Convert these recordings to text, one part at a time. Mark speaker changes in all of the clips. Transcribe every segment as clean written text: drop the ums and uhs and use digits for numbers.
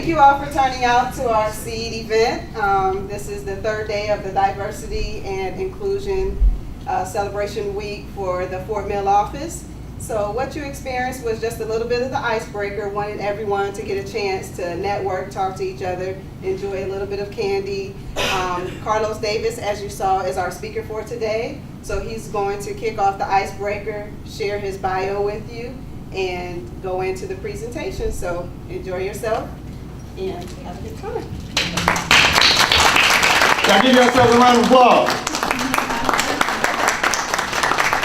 Speaker 1: you all for turning out to our SEAD event. This is the third day of the Diversity and Inclusion Celebration Week for the Fort Mill office. So what you experienced was just a little bit of the icebreaker. Wanted everyone to get a chance to network, talk to each other, enjoy a little bit of candy. Carlos Davis, as you saw, is our speaker for today. So he's going to kick off the icebreaker, share his bio with you, and go into the presentation. So enjoy yourself and have a good time.
Speaker 2: Y'all give yourselves a round of applause.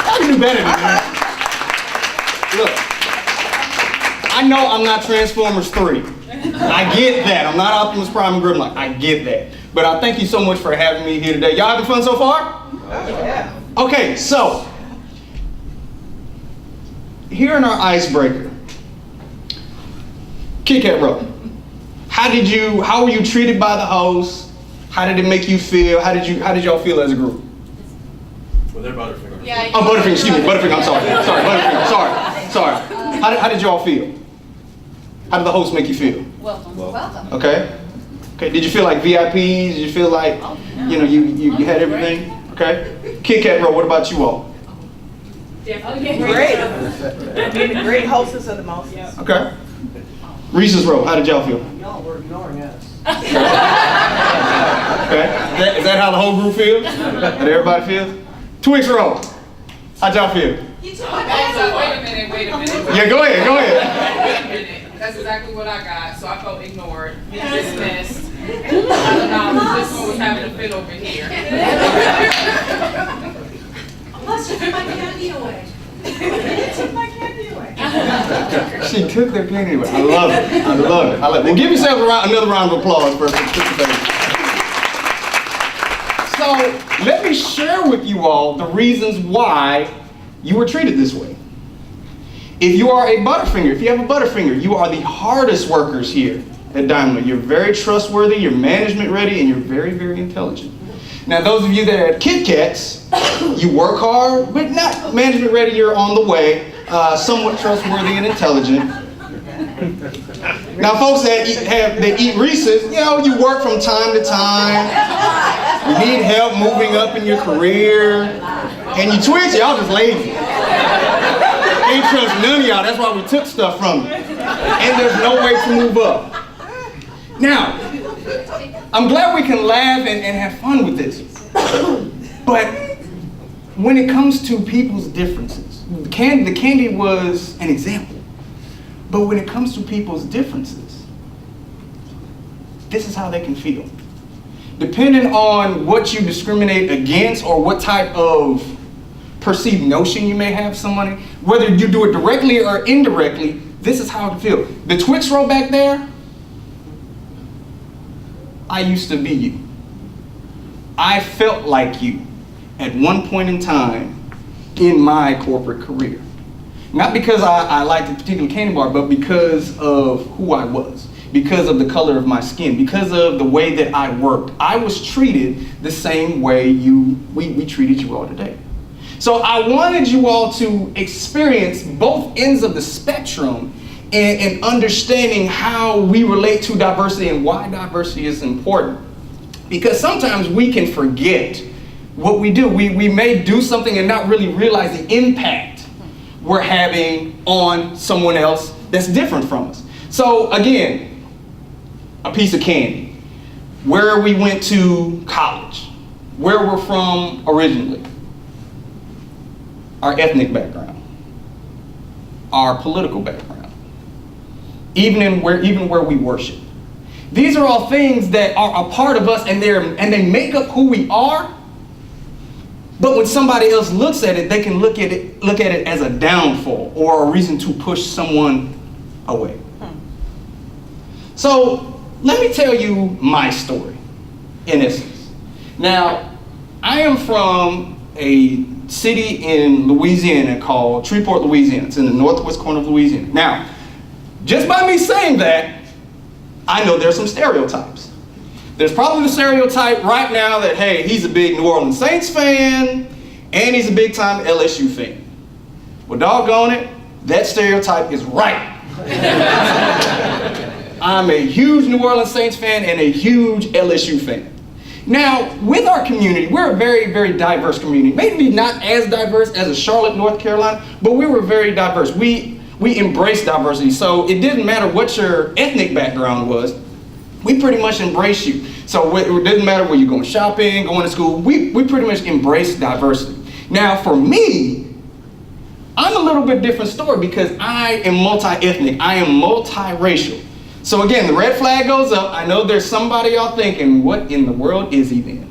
Speaker 2: I can do better than that. Look, I know I'm not Transformers 3. I get that. I'm not Optimus Prime and Grimlock. I get that. But I thank you so much for having me here today. Y'all having fun so far?
Speaker 1: Yeah.
Speaker 2: Okay, so here in our icebreaker, Kit Kat Row. How were you treated by the host? How did it make you feel? How did y'all feel as a group?
Speaker 3: Well, they're Butterfinger.
Speaker 1: Yeah,
Speaker 2: Oh, Butterfinger, excuse me, Butterfinger, I'm sorry. Sorry. How did y'all feel? How did the host make you feel?
Speaker 4: Welcome.
Speaker 2: Okay. Did you feel like VIPs? Did you feel like, you had everything? Okay. Kit Kat Row, what about you all?
Speaker 5: Great hostess of the most.
Speaker 2: Okay. Reese's Row, how did y'all feel?
Speaker 5: Y'all were ignoring us.
Speaker 2: Okay. Is that how the whole group feels? That everybody feels? Twix Row, how'd y'all feel?
Speaker 4: Wait a minute.
Speaker 2: Yeah, go ahead.
Speaker 4: Wait a minute. That's exactly what I got. So I felt ignored, dismissed. I don't know. This one was having a fit over here.
Speaker 6: Plus, you took my candy away.
Speaker 2: She took their candy away. I love it. Well, give yourself another round of applause for participating. So, let me share with you all the reasons why you were treated this way. If you are a Butterfinger, if you have a Butterfinger, you are the hardest workers here at Daimler. You're very trustworthy, you're management ready, and you're very, very intelligent. Now, those of you that are Kit Kats, you work hard, but not management ready, you're on the way, somewhat trustworthy and intelligent. Now, folks that eat Reese's, you work from time to time. You need help moving up in your career. And you Twix, y'all just lazy. Ain't trust none of y'all, that's why we took stuff from you. And there's no way to move up. Now, I'm glad we can laugh and have fun with this. But when it comes to people's differences, the candy was an example. But when it comes to people's differences, this is how they can feel. Depending on what you discriminate against or what type of perceived notion you may have somebody, whether you do it directly or indirectly, this is how it can feel. The Twix Row back there, I used to be you. I felt like you at one point in time in my corporate career. Not because I liked a particular candy bar, but because of who I was, because of the color of my skin, because of the way that I worked. I was treated the same way we treated you all today. So I wanted you all to experience both ends of the spectrum and understanding how we relate to diversity and why diversity is important. Because sometimes we can forget what we do. We may do something and not really realize the impact we're having on someone else that's different from us. So again, a piece of candy, where we went to college, where we're from originally, our ethnic background, our political background, even where we worship. These are all things that are a part of us, and they make up who we are. But when somebody else looks at it, they can look at it as a downfall or a reason to push someone away. So let me tell you my story, in essence. Now, I am from a city in Louisiana called Shreveport, Louisiana. It's in the northwest corner of Louisiana. Now, just by me saying that, I know there's some stereotypes. There's probably the stereotype right now that, hey, he's a big New Orleans Saints fan and he's a big time LSU fan. Well, doggone it, that stereotype is right. I'm a huge New Orleans Saints fan and a huge LSU fan. Now, with our community, we're a very, very diverse community. Maybe not as diverse as a Charlotte, North Carolina, but we were very diverse. We embrace diversity. So it didn't matter what your ethnic background was, we pretty much embrace you. So it didn't matter where you're going shopping, going to school, we pretty much embrace diversity. Now, for me, I'm a little bit different story because I am multi-ethnic, I am multi-racial. So again, the red flag goes up. I know there's somebody out thinking, what in the world is he then?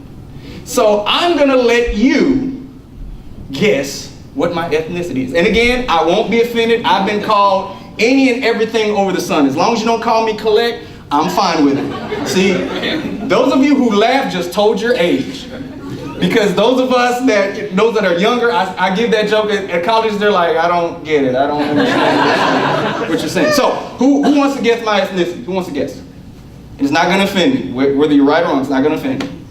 Speaker 2: So I'm gonna let you guess what my ethnicity is. And again, I won't be offended. I've been called any and everything over the sun. As long as you don't call me collect, I'm fine with it. See, those of you who laugh just told your age. Because those of us those that are younger, I give that joke at college, they're like, I don't get it, I don't understand what you're saying. So, who wants to guess my ethnicity? Who wants to guess? It's not gonna offend me. Whether you're right or wrong, it's not gonna offend me.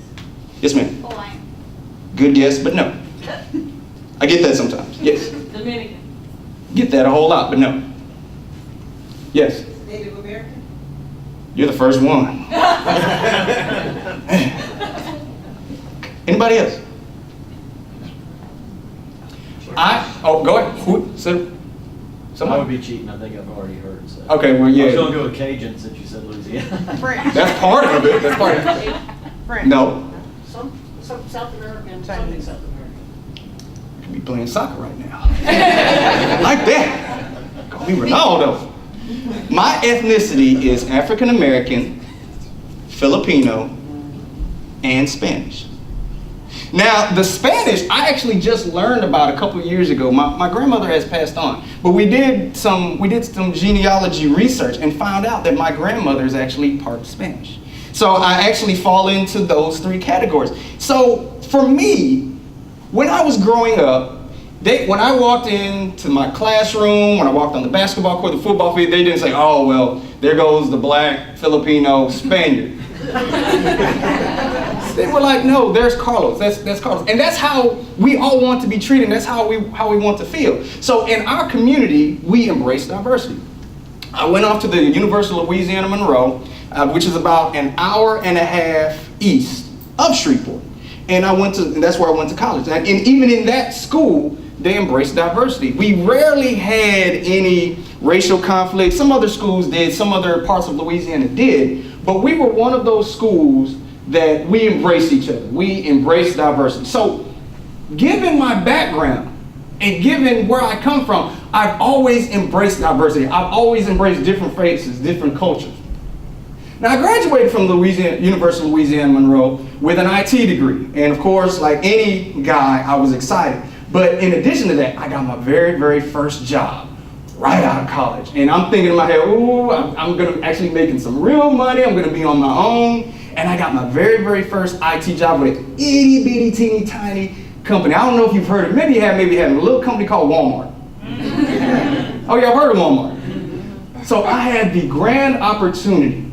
Speaker 2: Yes, ma'am.
Speaker 6: Hawaiian.
Speaker 2: Good guess, but no. I get that sometimes, yes.
Speaker 4: Dominican.
Speaker 2: Get that a whole lot, but no. Yes.
Speaker 1: Native American?
Speaker 2: You're the first one. Anybody else? Go ahead. Who?
Speaker 3: I
Speaker 2: Somebody?
Speaker 3: would be cheating, I think I've already heard, so.
Speaker 2: Okay, well,
Speaker 3: I was
Speaker 2: yeah.
Speaker 3: gonna go with Cajun since you said Louisiana.
Speaker 5: French.
Speaker 2: That's part of it. That's part of it.
Speaker 5: French.
Speaker 2: No.
Speaker 6: Some South American,
Speaker 5: Chinese.
Speaker 6: South American.
Speaker 2: You could be playing soccer right now. Like that. Call me Ronaldo. My ethnicity is African American, Filipino, and Spanish. Now, the Spanish, I actually just learned about a couple of years ago. My grandmother has passed on, but we did some genealogy research and found out that my grandmother is actually part Spanish. So I actually fall into those three categories. So for me, when I was growing up, when I walked into my classroom, when I walked on the basketball court, the football field, they didn't say, oh, well, there goes the black Filipino Spaniard. They were like, no, there's Carlos, that's Carlos. And that's how we all want to be treated, that's how we want to feel. So in our community, we embrace diversity. I went off to the University of Louisiana Monroe, which is about an hour and a half east of Shreveport. And that's where I went to college. And even in that school, they embraced diversity. We rarely had any racial conflict. Some other schools did, some other parts of Louisiana did, but we were one of those schools that we embraced each other. We embraced diversity. So, given my background and given where I come from, I've always embraced diversity. I've always embraced different faces, different cultures. Now, I graduated from University of Louisiana Monroe with an IT degree. And of course, like any guy, I was excited. But in addition to that, I got my very, very first job right out of college. And I'm thinking in my head, ooh, I'm gonna actually making some real money. I'm gonna be on my own. And I got my very, very first IT job with an itty bitty teeny tiny company. I don't know if you've heard of it. Maybe you have, a little company called Walmart. Oh yeah, I've heard of Walmart. So I had the grand opportunity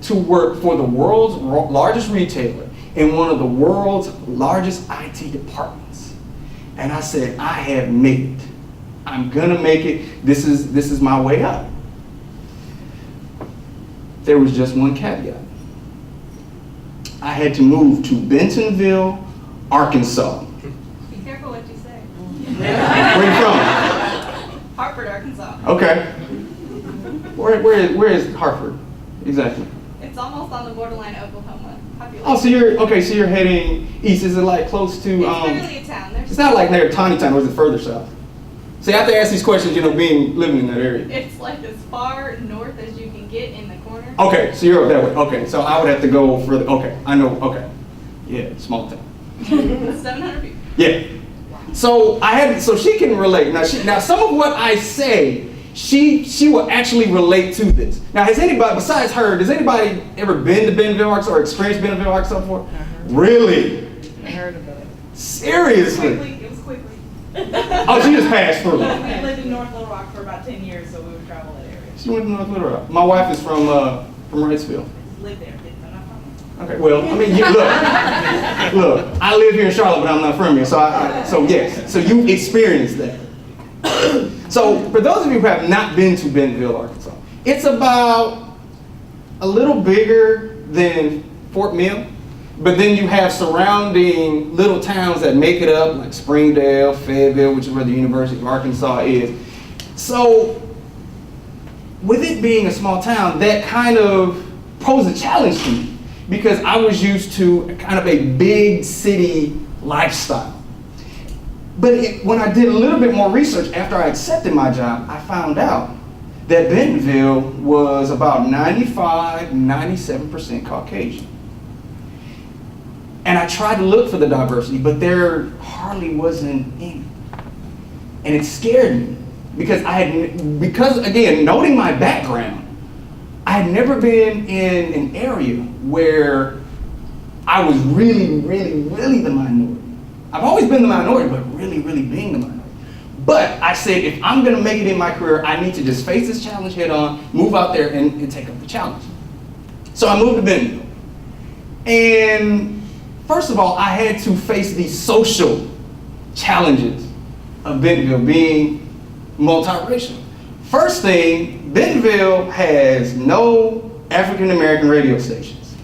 Speaker 2: to work for the world's largest retailer in one of the world's largest IT departments. And I said, I have made it. I'm gonna make it. This is my way out. There was just one caveat. I had to move to Bentonville, Arkansas.
Speaker 7: Be careful what you say.
Speaker 2: Where you from?
Speaker 7: Hartford, Arkansas.
Speaker 2: Okay. Where is Hartford? Exactly.
Speaker 7: It's almost on the borderline of Oklahoma. Population.
Speaker 2: Oh, so you're heading east. Is it like close to?
Speaker 7: It's literally a town. There's
Speaker 2: It's not like near Tawnytown, or is it further south? See, I have to ask these questions, living in that area.
Speaker 7: It's like as far north as you can get in the corner.
Speaker 2: Okay, so you're up that way. Okay, so I would have to go further. Okay, I know. Okay, yeah, small town.
Speaker 7: 700 people.
Speaker 2: Yeah. So so she can relate. Now some of what I say, she will actually relate to this. Now, has anybody besides her? Has anybody ever been to Bentonville, Arkansas, or experienced Bentonville, Arkansas before? Really?
Speaker 5: I heard about it.
Speaker 2: Seriously?
Speaker 6: It was quickly.
Speaker 2: Oh, she just passed through.
Speaker 6: We lived in North Little Rock for about 10 years, so we would travel that area.
Speaker 2: She went to North Little Rock. My wife is from Wrightsville.
Speaker 6: Lived there, but not from
Speaker 2: Okay, well, I mean, look, I live here in Charlotte, but I'm not from here, so yes, so you experienced that. So for those of you who have not been to Bentonville, Arkansas, it's about a little bigger than Fort Mill, but then you have surrounding little towns that make it up, like Springdale, Fayetteville, which is where the University of Arkansas is. So with it being a small town, that kind of posed a challenge to me because I was used to kind of a big city lifestyle. But when I did a little bit more research after I accepted my job, I found out that Bentonville was about 97% Caucasian. And I tried to look for the diversity, but there hardly wasn't any. And it scared me because again, noting my background, I had never been in an area where I was really, really, really the minority. I've always been the minority, but really, really being the minority. But I said, if I'm gonna make it in my career, I need to just face this challenge head on, move out there and take up the challenge. So I moved to Bentonville. And first of all, I had to face the social challenges of Bentonville being multiracial. First thing, Bentonville has no African American radio stations.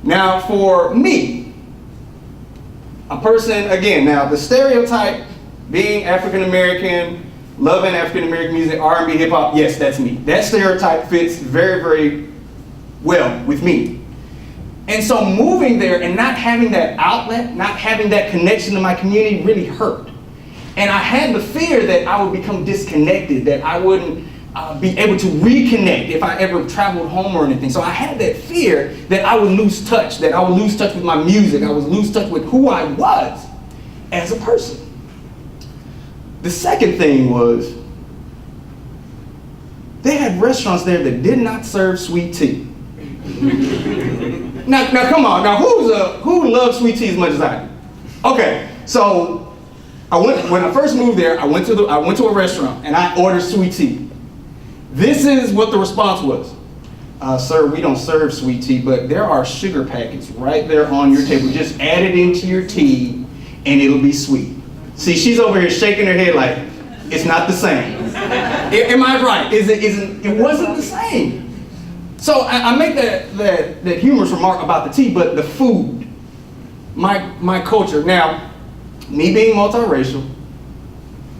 Speaker 2: Now for me, a person, again, now the stereotype being African American, loving African American music, R&B, hip hop, yes, that's me. That stereotype fits very, very well with me. And so moving there and not having that outlet, not having that connection to my community really hurt. And I had the fear that I would become disconnected, that I wouldn't be able to reconnect if I ever traveled home or anything. So I had that fear that I would lose touch, that I would lose touch with my music, I would lose touch with who I was as a person. The second thing was, they had restaurants there that did not serve sweet tea. Now come on, now who loves sweet tea as much as I do? Okay, so when I first moved there, I went to a restaurant and I ordered sweet tea. This is what the response was. Sir, we don't serve sweet tea, but there are sugar packets right there on your table. Just add it into your tea and it'll be sweet. See, she's over here shaking her head like, it's not the same. Am I right? It wasn't the same. So I make that humorous remark about the tea, but the food, my culture. Now, me being multiracial,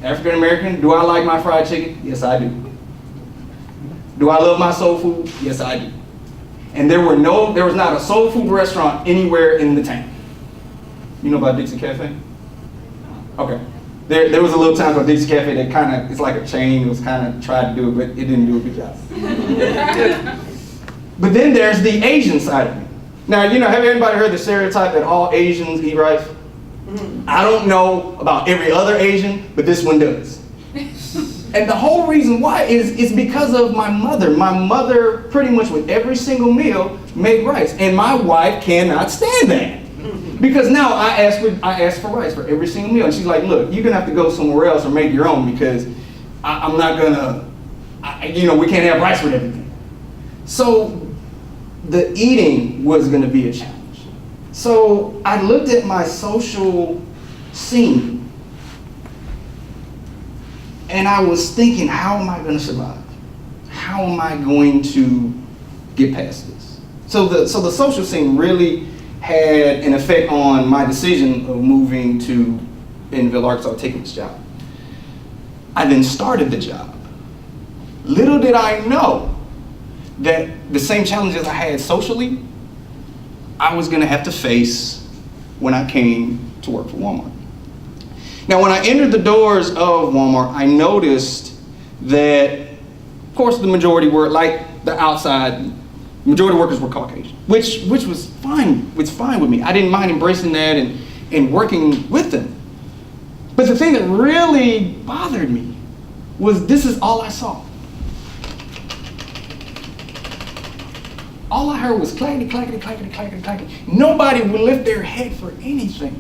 Speaker 2: African American, do I like my fried chicken? Yes, I do. Do I love my soul food? Yes, I do. And there was not a soul food restaurant anywhere in the town. You know about Dixie Cafe? Okay. There was a little town called Dixie Cafe that it's like a chain. It was kind of tried to do it, but it didn't do a good job. But then there's the Asian side of me. Now, have anybody heard the stereotype that all Asians eat rice? Mm-hmm. I don't know about every other Asian, but this one does. And the whole reason why is because of my mother. My mother, pretty much with every single meal, made rice. And my wife cannot stand that. Because now I ask for rice for every single meal. And she's like, look, you're gonna have to go somewhere else or make your own because I'm not gonna, we can't have rice with everything. So the eating was gonna be a challenge. So I looked at my social scene and I was thinking, how am I gonna survive? How am I going to get past this? So the social scene really had an effect on my decision of moving to Bentonville, Arkansas, taking this job. I then started the job. Little did I know that the same challenges I had socially, I was gonna have to face when I came to work for Walmart. Now, when I entered the doors of Walmart, I noticed that, of course, the majority were like the outside. Majority of workers were Caucasian, which was fine. It's fine with me. I didn't mind embracing that and working with them. But the thing that really bothered me was this is all I saw. All I heard was clackety, clackety, clackety, clackety, clackety. Nobody would lift their head for anything.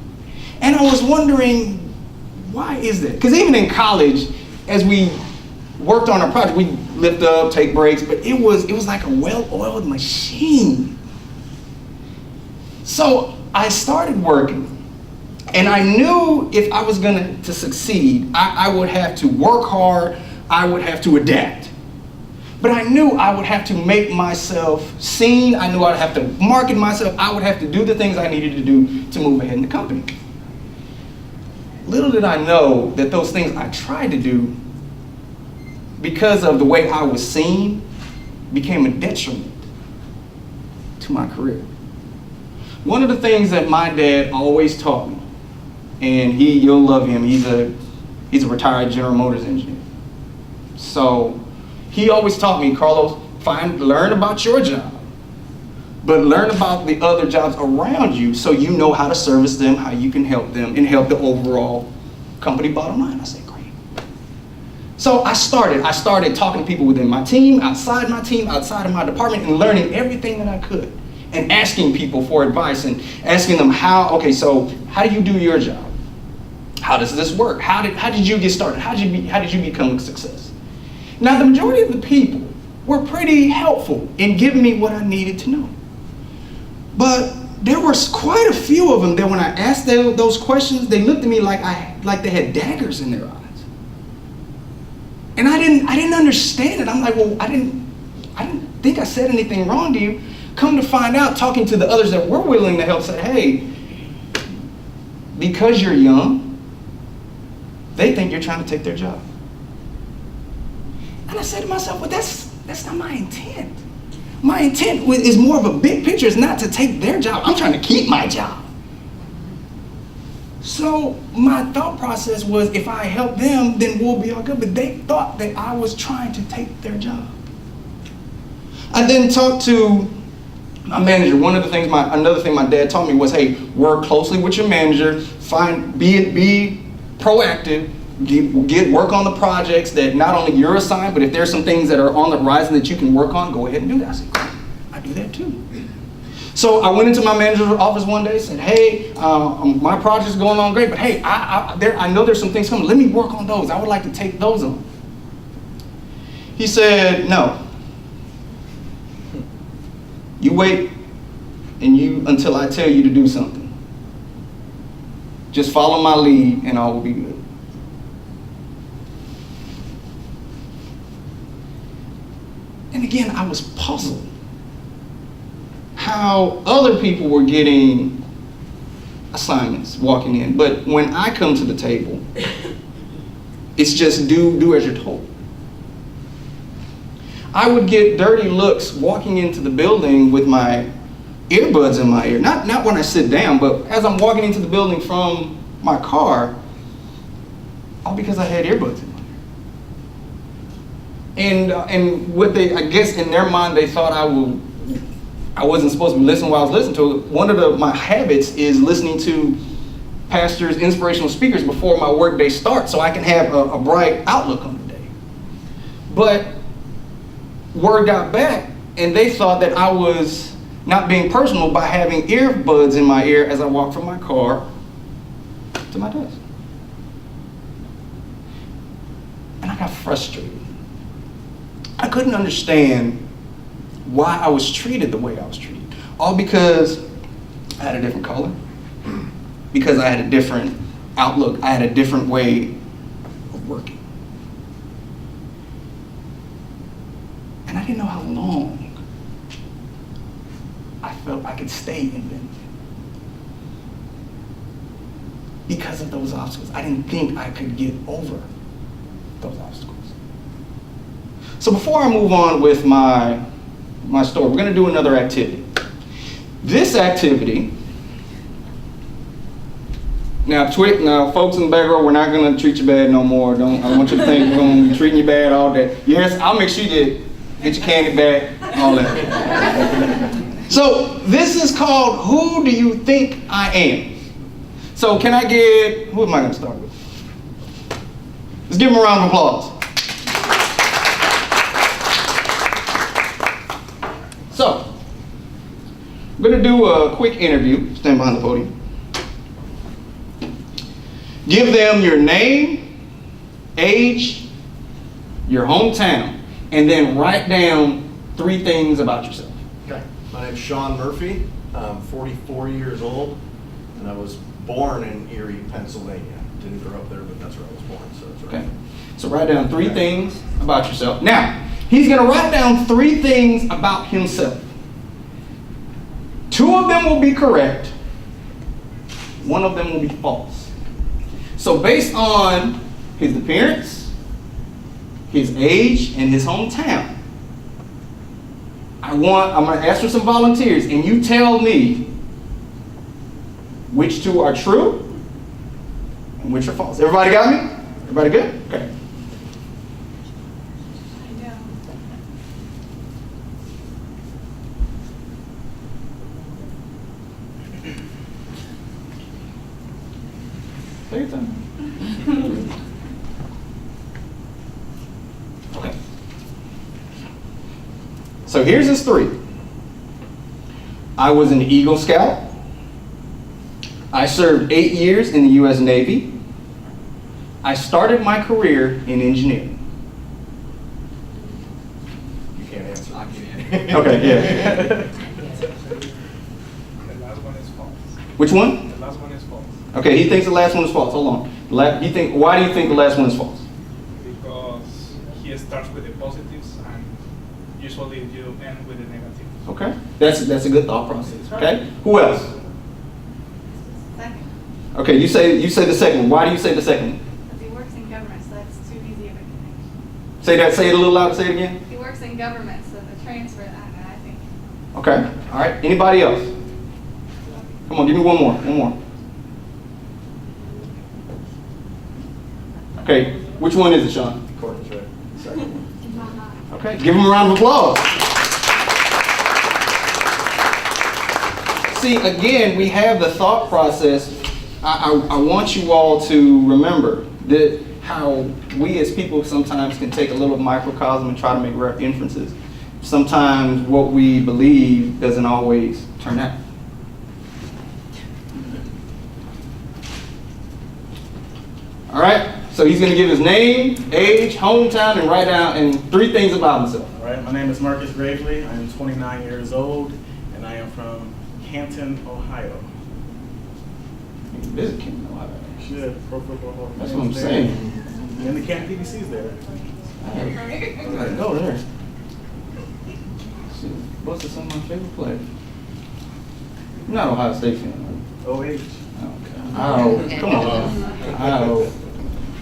Speaker 2: And I was wondering, why is that? Because even in college, as we worked on our project, we lift up, take breaks, but it was like a well-oiled machine. So I started working, and I knew if I was to succeed, I would have to work hard, I would have to adapt. But I knew I would have to make myself seen. I knew I'd have to market myself. I would have to do the things I needed to do to move ahead in the company. Little did I know that those things I tried to do, because of the way I was seen, became a detriment to my career. One of the things that my dad always taught me, and you'll love him, he's a retired General Motors engineer. So he always taught me, Carlos, learn about your job, but learn about the other jobs around you so you know how to service them, how you can help them, and help the overall company bottom line. I said, great. So I started talking to people within my team, outside of my department, and learning everything that I could, and asking people for advice and asking them how do you do your job? How does this work? How did you get started? How did you become a success? Now, the majority of the people were pretty helpful in giving me what I needed to know. But there was quite a few of them that when I asked them those questions, they looked at me like they had daggers in their eyes. And I didn't understand it. I'm like, well, I didn't think I said anything wrong to you. Come to find out, talking to the others that were willing to help, said, hey, because you're young, they think you're trying to take their job. And I said to myself, well, that's not my intent. My intent is more of a big picture. It's not to take their job. I'm trying to keep my job. So my thought process was, if I help them, then we'll be all good. But they thought that I was trying to take their job. I then talked to my manager. Another thing my dad taught me was, hey, work closely with your manager. Be proactive. Work on the projects that not only you're assigned, but if there's some things that are on the horizon that you can work on, go ahead and do that. I said, great, I do that too. So I went into my manager's office one day and said, hey, my project's going on great, but hey, I know there's some things coming. Let me work on those. I would like to take those on. He said, no. You wait until I tell you to do something. Just follow my lead and all will be good. And again, I was puzzled how other people were getting assignments walking in. But when I come to the table, it's just do as you're told. I would get dirty looks walking into the building with my earbuds in my ear. Not when I sit down, but as I'm walking into the building from my car, all because I had earbuds in my ear. And what I guess in their mind, they thought I wasn't supposed to be listening while I was listening to it. One of my habits is listening to pastors, inspirational speakers before my workday starts, so I can have a bright outlook on the day. But word got back, and they thought that I was not being personal by having earbuds in my ear as I walked from my car to my desk. And I got frustrated. I couldn't understand why I was treated the way I was treated. All because I had a different color, because I had a different outlook, I had a different way of working. And I didn't know how long I felt I could stay in Benton because of those obstacles. I didn't think I could get over those obstacles. So before I move on with my story, we're going to do another activity. This activity, now folks in the back row, we're not going to treat you bad no more. I don't want you to think we're going to be treating you bad all day. Yes, I'll make sure you get your candy back, all that. So this is called Who Do You Think I Am? So who am I going to start with? Let's give them a round of applause. So, I'm going to do a quick interview. Stand behind the podium. Give them your name, age, your hometown, and then write down 3 things about yourself.
Speaker 8: Okay. My name's Sean Murphy. I'm 44 years old, and I was born in Erie, Pennsylvania. Didn't grow up there, but that's where I was born, so that's right.
Speaker 2: Okay. So write down 3 things about yourself. Now, He's going to write down 3 things about himself. 2 of them will be correct. 1 of them will be false. So based on his appearance, his age, and his hometown, I'm going to ask for some volunteers, and you tell me which 2 are true and which are false. Everybody got me? Everybody good? Okay. Take your time. Okay. So here's his 3. I was an Eagle Scout. I served 8 years in the U.S. Navy. I started my career in engineering.
Speaker 8: You can't answer.
Speaker 2: Okay, yeah.
Speaker 9: The last one is false.
Speaker 2: Which one?
Speaker 9: The last one is false.
Speaker 2: Okay, he thinks the last one is false. Hold on. Why do you think the last one is false?
Speaker 9: Because he starts with the positives and usually you end with the negatives.
Speaker 2: Okay, that's a good thought process. Okay, who else?
Speaker 7: Second.
Speaker 2: Okay, you say the second one. Why do you say the second one?
Speaker 7: Because he works in government, so that's too easy of a connection.
Speaker 2: Say that. Say it a little louder. Say it again.
Speaker 7: He works in government, so the transfer, I think.
Speaker 2: Okay. All right. Anybody else? Come on, give me one more. One more. Okay. Which one is it, Sean?
Speaker 8: Courtney's right. Second one.
Speaker 2: Okay. Give him a round of applause. See, again, we have the thought process. I want you all to remember that how we as people sometimes can take a little microcosm and try to make inferences. Sometimes what we believe doesn't always turn out. All right, so he's going to give his name, age, hometown, and write down and 3 things about himself.
Speaker 10: All right, my name is Marcus Gravely. I am 29 years old, and I am from Canton, Ohio.
Speaker 2: You can visit Canton, Ohio.
Speaker 10: Should Pro Football Hall of
Speaker 2: That's
Speaker 10: Fame
Speaker 2: what I'm
Speaker 10: is
Speaker 2: saying.
Speaker 10: there. And the Canton PBC's there.
Speaker 2: I gotta go there. See, Buster's some of my favorite players. You're not an Ohio State fan,
Speaker 10: OH.
Speaker 2: right? Oh, come on. Ohio.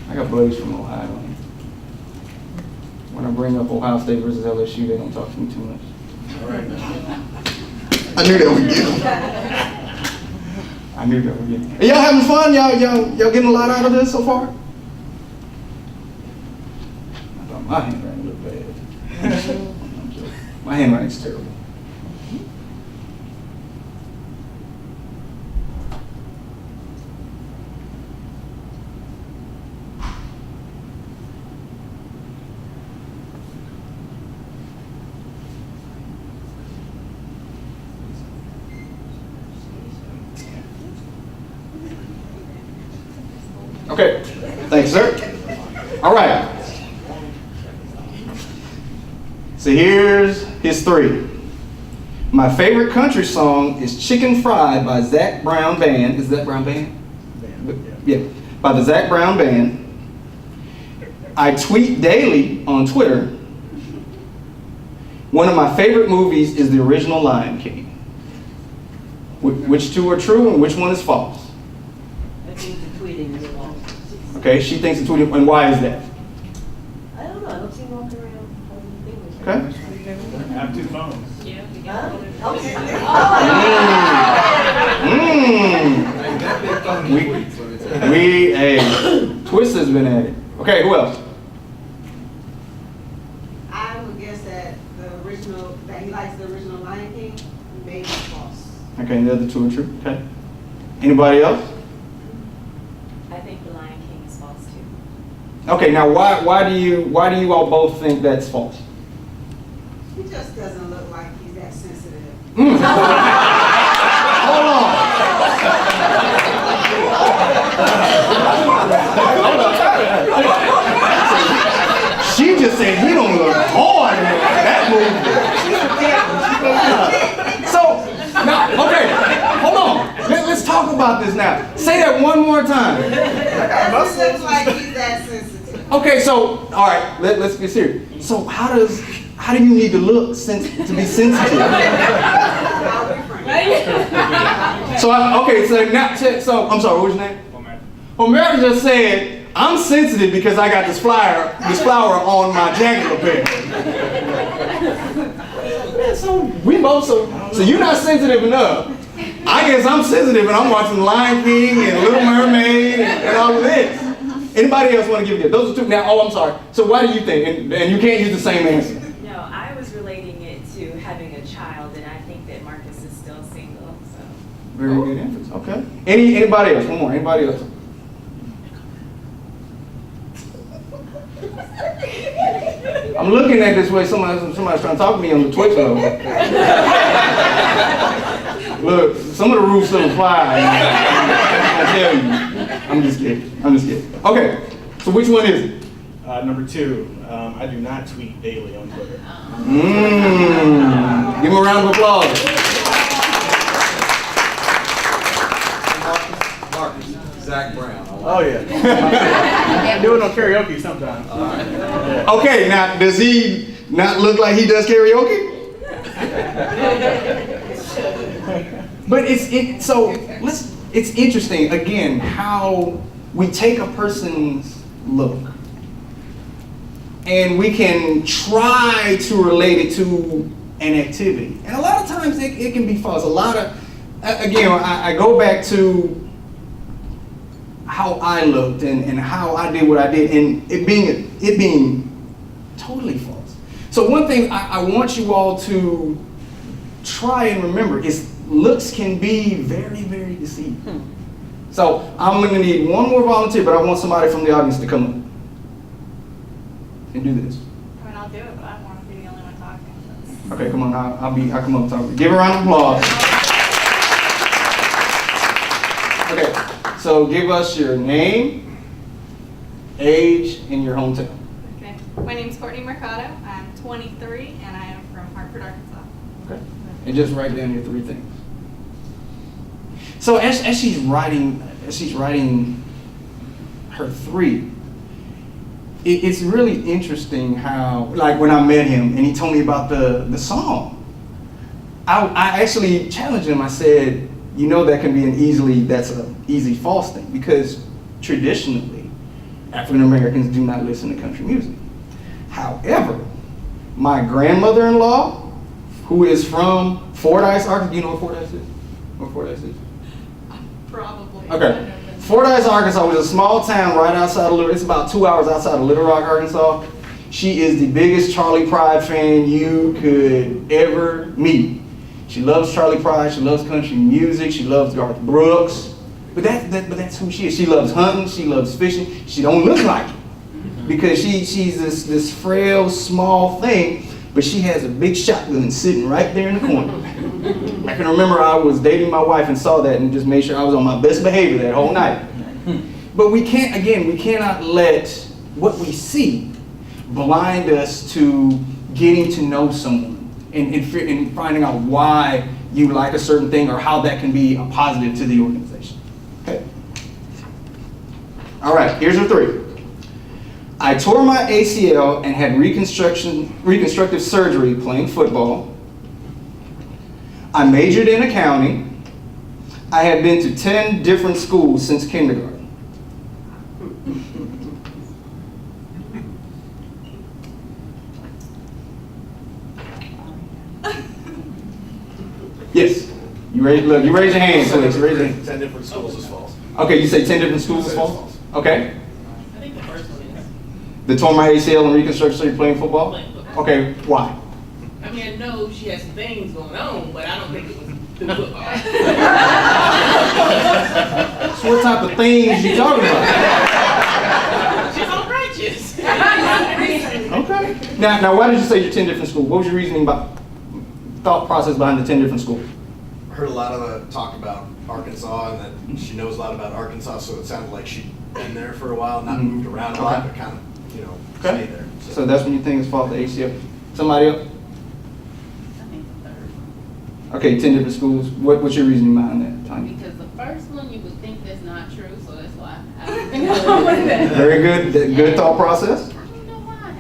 Speaker 2: I got buddies from Ohio. When I bring up Ohio State versus LSU, they don't talk to me too much.
Speaker 10: All right.
Speaker 2: I knew that would get him. I knew that would get him. Are y'all having fun? Y'all getting a lot out of this so far? I thought my handwriting looked bad. I'm joking. My handwriting's terrible. Okay, thanks, sir. All right. So here's his 3. My favorite country song is Chicken Fried by Zac Brown Band. Is that Brown Band? Yeah, by the Zac Brown Band. I tweet daily on Twitter. One of my favorite movies is the original Lion King. Which 2 are true and which one is false?
Speaker 6: I think the tweeting is wrong.
Speaker 2: Okay, she thinks the tweeting, and why is that?
Speaker 6: I don't know, I don't see him walking around on things.
Speaker 2: Okay.
Speaker 10: I have 2 phones.
Speaker 2: Hey, Twist has been at it. Okay, who else?
Speaker 1: I would guess that that he likes the original Lion King, maybe false.
Speaker 2: Okay, and the other 2 are true. Okay. Anybody else?
Speaker 11: I think the Lion King is false too.
Speaker 2: Okay, now why do you all both think that's false?
Speaker 1: He just doesn't look like he's that sensitive.
Speaker 2: Hold on. She just said he don't look hard in that movie. So now, okay, hold on. Let's talk about this now. Say that one more time.
Speaker 1: Doesn't look like he's that sensitive.
Speaker 2: Okay, so all right, let's get serious. So how does How do you need to look to be sensitive? So I'm sorry, what was your name? Homer just said, I'm sensitive because I got this flower on my jacket lapel. So you're not sensitive enough. I guess I'm sensitive and I'm watching Lion King and Little Mermaid and all of this. Anybody else want to give you those are two? Now, I'm sorry. So why do you think? And you can't use the same answer.
Speaker 11: No, I was relating it to having a child, and I think that Marcus is still single, so.
Speaker 2: Very good inference. Okay. Anybody else? One more. Anybody else? I'm looking at this way. Somebody's trying to talk to me on the Twitch level. Look, some of the rules still apply. I tell you. I'm just kidding. Okay. So which one is it?
Speaker 10: Number 2, I do not tweet daily on Twitter.
Speaker 2: Give him a round of applause.
Speaker 8: Marcus, Zach Brown.
Speaker 10: Oh yeah. I do it on karaoke sometimes. Yeah.
Speaker 2: Okay, now does he not look like he does karaoke? But it's interesting again how we take a person's look and we can try to relate it to an activity, and a lot of times it can be false. I go back to how I looked and how I did what I did, and it being totally false. So one thing I want you all to try and remember is looks can be very, very deceiving. So I'm going to need one more volunteer, but I want somebody from the audience to come up and do this.
Speaker 7: I mean, I'll do it, but I don't want to be the only one talking.
Speaker 2: Okay, come on. I'll come up and talk. Give a round of applause. Okay, so give us your name, age, and your hometown.
Speaker 7: Okay. My name's Courtney Mercado. I'm 23, and I am from Hartford, Arkansas.
Speaker 2: Okay. And just write down your 3 things. So as she's writing her 3, it's really interesting how, like when I met him and he told me about the song, I actually challenged him. I said, that's an easy false thing, because traditionally African Americans do not listen to country music. However, my grandmother-in-law, who is from Fordyce, Arkansas, do you know what Fordyce is? What Fordyce is?
Speaker 7: Probably.
Speaker 2: Okay. Fordyce, Arkansas was a small town right outside of it's about 2 hours outside of Little Rock, Arkansas. She is the biggest Charlie Pride fan you could ever meet. She loves Charlie Pride, she loves country music, she loves Garth Brooks. But that's who she is. She loves hunting, she loves fishing. She don't look like it, because she's this frail, small thing, but she has a big shotgun sitting right there in the corner. I can remember I was dating my wife and saw that and just made sure I was on my best behavior that whole night. But we cannot let what we see blind us to getting to know someone and finding out why you like a certain thing or how that can be a positive to the organization. Okay? All right, here's your 3. I tore my ACL and had reconstructive surgery playing football. I majored in accounting. I have been to 10 different schools since kindergarten. Yes. You raise your hand, please. Raise your hand.
Speaker 8: 10 different schools is false.
Speaker 2: Okay, you say 10 different schools is false? Okay.
Speaker 4: I think the first one is.
Speaker 2: The tore my ACL and reconstructive surgery playing football?
Speaker 4: Playing football.
Speaker 2: Okay, why?
Speaker 4: I mean, I know she has some things going on, but I don't think it was through football.
Speaker 2: So what type of things you talking about?
Speaker 4: She's all righteous.
Speaker 2: Okay. Now, why did you say you're 10 different schools? What was your reasoning thought process behind the 10 different schools?
Speaker 8: I heard a lot of talk about Arkansas, and that she knows a lot about Arkansas, so it sounded like she'd been there for a while, not moved around a lot, but kind of, stayed there.
Speaker 2: So that's when you think it's false, the ACL. Somebody else?
Speaker 12: I think the third one.
Speaker 2: Okay, 10 different schools. What's your reasoning behind that, Tanya?
Speaker 12: Because the first one you would think that's not true, so that's why I don't think I
Speaker 2: Very good thought process.
Speaker 12: don't know why.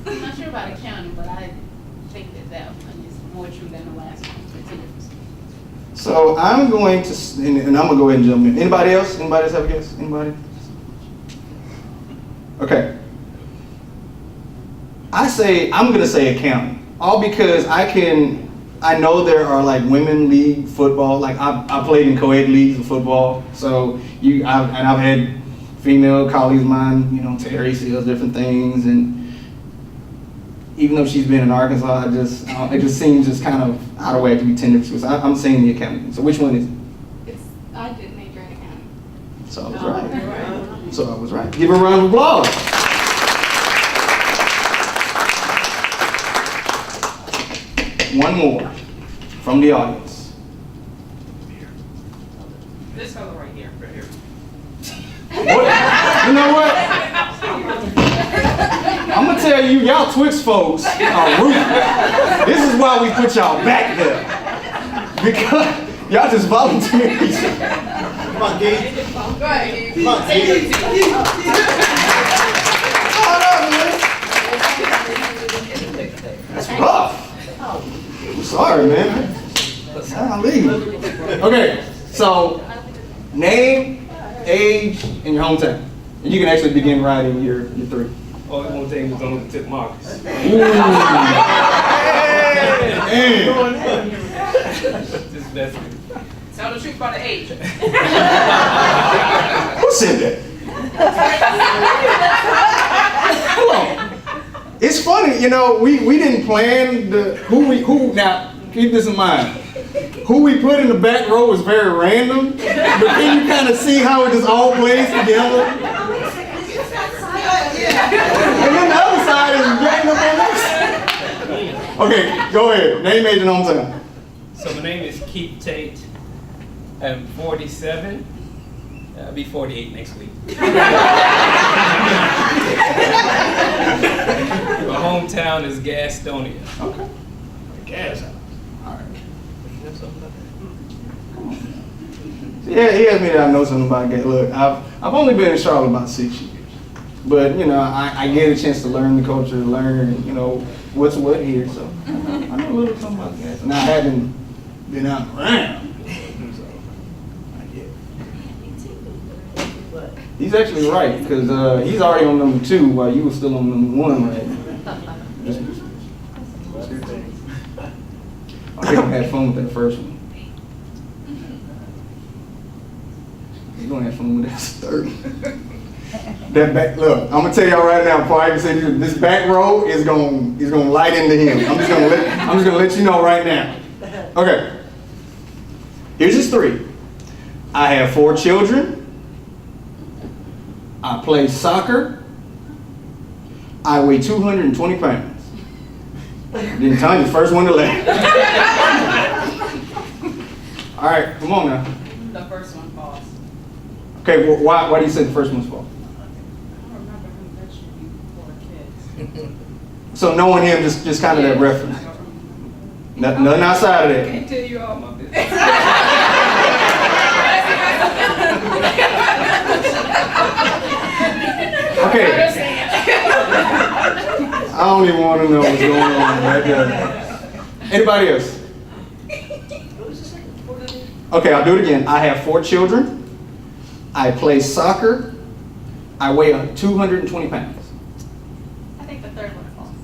Speaker 12: I'm not sure about accounting. accounting, but I think that one is more true than the last one, for 10 different schools.
Speaker 2: So I'm going to, and I'm gonna go ahead and jump in. Anybody else? Anybody else have a guess? Anybody? Okay. I'm gonna say accounting. All because I know there are like women league football. Like I played in co-ed leagues of football. So I've had female colleagues of mine, you know, Terry sells different things, and even though she's been in Arkansas, it just seems just kind of out of whack to be 10 different schools. I'm saying the accounting. So which one is it?
Speaker 7: I did major in accounting.
Speaker 2: So I was right. So I was right. Give her a round of applause. One more from the audience.
Speaker 4: This color right here. Right here.
Speaker 2: What? You know what? I'm gonna tell you, y'all Twix folks are ruthless. This is why we put y'all back there. Because y'all just volunteered.
Speaker 8: Come on, Gabe.
Speaker 4: Go ahead,
Speaker 8: Come on, Gabe.
Speaker 2: That's rough. I'm sorry, man. Golly. Okay, so name, age, and your hometown. And you can actually begin writing your three.
Speaker 9: Oh, it won't take me long to tip Marcus. Just best.
Speaker 4: Tell the truth about the age.
Speaker 2: Who said that? Hold on. It's funny, you know, we didn't plan who now keep this in mind. Who we put in the back row was very random, but then you kind of see how it just all plays together. And then the other side is getting up on this. Okay, go ahead. Name, age, and hometown.
Speaker 9: So my name is Keith Tate. I'm 47. I'll be 48 next week. My hometown is Gastonia.
Speaker 2: Okay.
Speaker 9: Gas.
Speaker 2: All right. Yeah, he asked me that I know something about gas. Look, I've only been in Charlotte about 6 years. But, you know, I get a chance to learn the culture, learn, you know, what's what here. So I know a little something about gas. And I haven't been out around. So I get it. He's actually right, because he's already on number 2 while you were still on number 1 right now. I think I had fun with that first one. You're going to have fun with that third one. That back, look, I'm gonna tell y'all right now before I even say this back row is gonna light into him. I'm just gonna let you know right now. Okay. Here's his 3. I have 4 children. I play soccer. I weigh 220 pounds. Didn't tell you, the first one to laugh. All right, come on now.
Speaker 4: The first one falls.
Speaker 2: Okay, well, why do you say the first one's false?
Speaker 4: I don't remember who mentioned you for kids.
Speaker 2: So knowing him, just kind of that reference. Nothing outside of that.
Speaker 4: Can't tell you all my business.
Speaker 2: Okay. I don't even want to know what's going on right there. Anybody else? Okay, I'll do it again. I have 4 children. I play soccer. I weigh 220 pounds.
Speaker 7: I think the third one's false.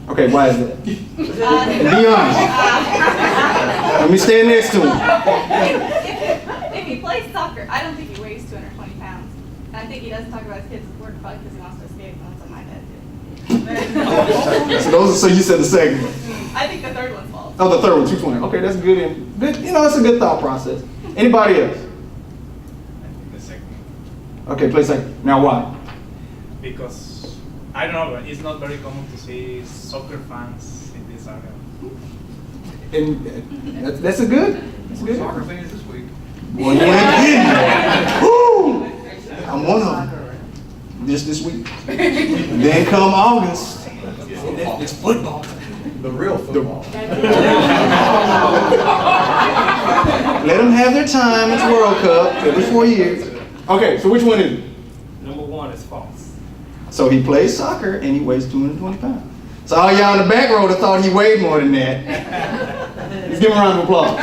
Speaker 2: Okay, why is that? Be honest. Let me stand next to him.
Speaker 7: If he plays soccer, I don't think he weighs 220 pounds. And I think he doesn't talk about his kids' work probably because he wants to escape and that's what my dad did.
Speaker 2: So you said the second one.
Speaker 7: I think the third one's false.
Speaker 2: Oh, the third one, 220. Okay, that's good. You know, it's a good thought process. Anybody else?
Speaker 9: The second.
Speaker 2: Okay, play second. Now why?
Speaker 9: Because I don't know, but it's not very common to see soccer fans in this area.
Speaker 2: And that's a good. That's good.
Speaker 9: Soccer fans this week.
Speaker 2: Well, you ain't kidding. Woo! I'm one of them. Just this week. Then come August, it's football.
Speaker 8: The real football.
Speaker 2: Let them have their time. It's World Cup every 4 years. Okay, so which one is it?
Speaker 9: Number 1 is false.
Speaker 2: So he plays soccer and he weighs 220 pounds. So all y'all in the back row that thought he weighed more than that, let's give him a round of applause.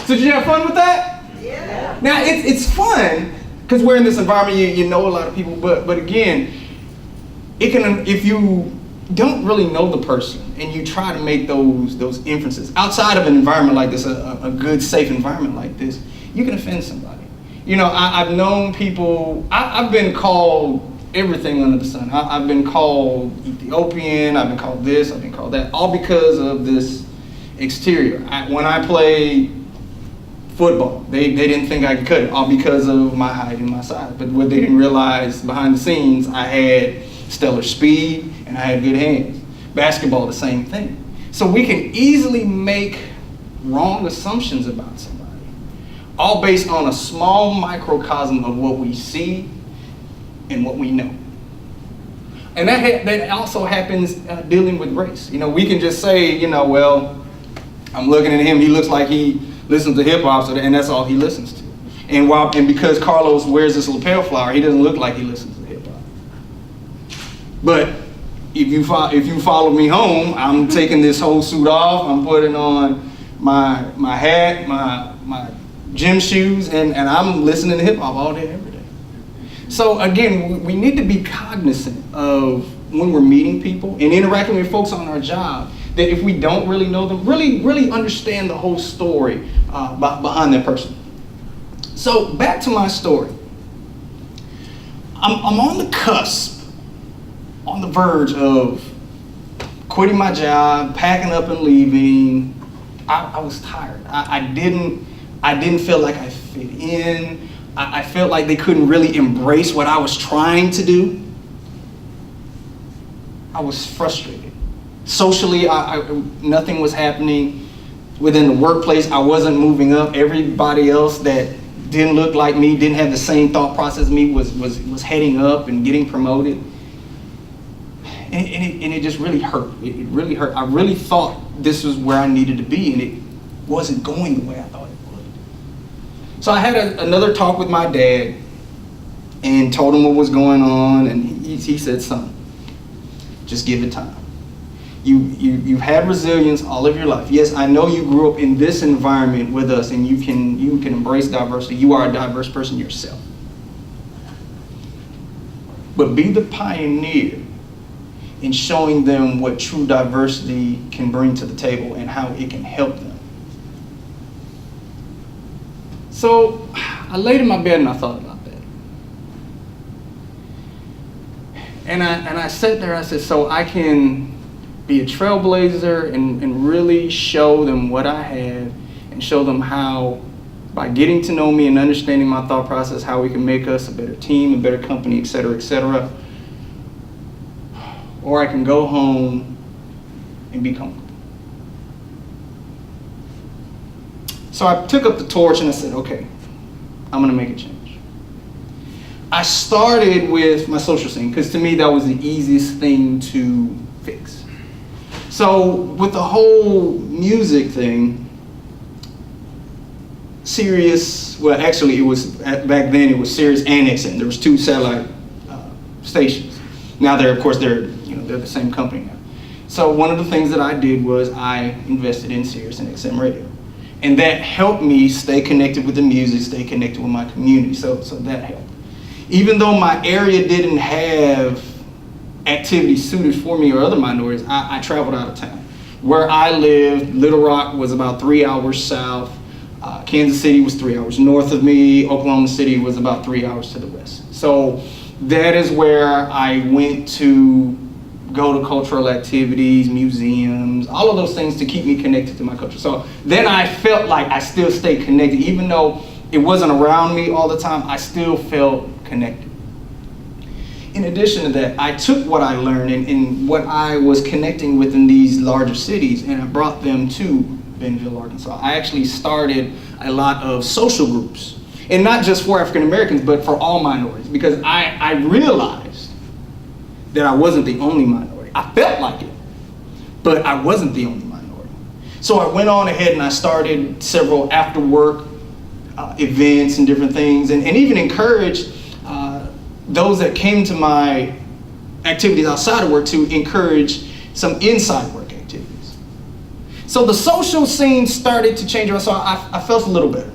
Speaker 2: So did you have fun with that?
Speaker 1: Yeah.
Speaker 2: Now it's fun because we're in this environment. You know a lot of people, but again, it can, if you don't really know the person and you try to make those inferences outside of an environment like this, a good safe environment like this, you can offend somebody. You know, I've known people. I've been called everything under the sun. I've been called Ethiopian. I've been called this. I've been called that. All because of this exterior. When I played football, they didn't think I could cut it, all because of my height and my size. But what they didn't realize behind the scenes, I had stellar speed and I had good hands. Basketball, the same thing. So we can easily make wrong assumptions about somebody, all based on a small microcosm of what we see and what we know. And that also happens dealing with race. You know, we can just say, you know, well, I'm looking at him, he looks like he listens to hip hop, and that's all he listens to. And because Carlos wears this lapel flower, he doesn't look like he listens to hip hop. But if you follow me home, I'm taking this whole suit off, I'm putting on my hat, my gym shoes, and I'm listening to hip hop all day, every day. So again, we need to be cognizant of when we're meeting people and interacting with folks on our job, that if we don't really know them, really understand the whole story behind that person. So back to my story. I'm on the cusp, on the verge of quitting my job, packing up and leaving. I was tired. I didn't feel like I fit in. I felt like they couldn't really embrace what I was trying to do. I was frustrated. Socially, nothing was happening. Within the workplace, I wasn't moving up. Everybody else that didn't look like me, didn't have the same thought process as me, was heading up and getting promoted. And it just really hurt. It really hurt. I really thought this was where I needed to be, and it wasn't going the way I thought it would. So I had another talk with my dad and told him what was going on, and he said, son, just give it time. You've had resilience all of your life. Yes, I know you grew up in this environment with us, and you can embrace diversity. You are a diverse person yourself. But be the pioneer in showing them what true diversity can bring to the table and how it can help them. So I laid in my bed and I thought about that. And I sat there, I said, so I can be a trailblazer and really show them what I have and show them how, by getting to know me and understanding my thought process, how we can make us a better team, a better company, et cetera, et cetera. Or I can go home and be comfortable. So I took up the torch and I said, okay, I'm gonna make a change. I started with my social scene, because to me that was the easiest thing to fix. So with the whole music thing, Sirius, well actually it was, back then it was Sirius and XM. There was two satellite stations. Now they're the same company now. So one of the things that I did was I invested in Sirius and XM radio. And that helped me stay connected with the music, stay connected with my community, so that helped. Even though my area didn't have activities suited for me or other minorities, I traveled out of town. Where I lived, Little Rock was about 3 hours south, Kansas City was 3 hours north of me, Oklahoma City was about 3 hours to the west. So that is where I went to go to cultural activities, museums, all of those things to keep me connected to my culture. So then I felt like I still stayed connected. Even though it wasn't around me all the time, I still felt connected. In addition to that, I took what I learned and what I was connecting with in these larger cities, and I brought them to Bentonville, Arkansas. I actually started a lot of social groups, and not just for African Americans, but for all minorities, because I realized that I wasn't the only minority. I felt like it, but I wasn't the only minority. So I went on ahead and I started several after work events and different things, and even encouraged those that came to my activities outside of work to encourage some inside work activities. So the social scene started to change, so I felt a little better.